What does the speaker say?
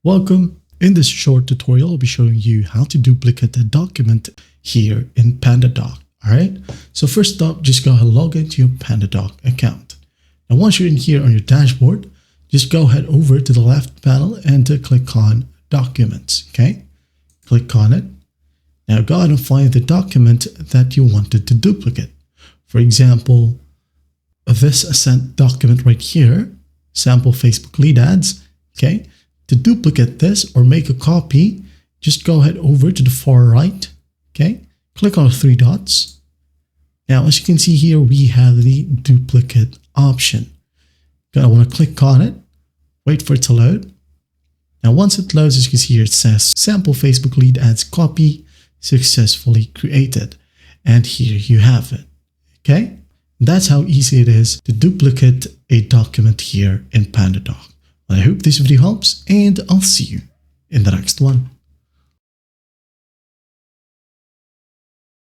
Welcome. In this short tutorial, I'll be showing you how to duplicate a document here in PandaDoc. Alright, so first up, just go ahead and log into your PandaDoc account. Now once you're in here on your dashboard, just go ahead over to the left panel and click on Documents. Okay, click on it. Now go ahead and find the document that you wanted to duplicate. For example, this sent document right here, sample Facebook lead ads. Okay, to duplicate this or make a copy, just go ahead over to the far right. Okay, click on the three dots. Now, as you can see here, we have the duplicate option. I want to click on it, wait for it to load. Now, once it loads, as you can see here, it says sample Facebook lead ads copy successfully created. And here you have it. Okay, that's how easy it is to duplicate a document here in PandaDoc. Well, I hope this video helps, and I'll see you in the next one.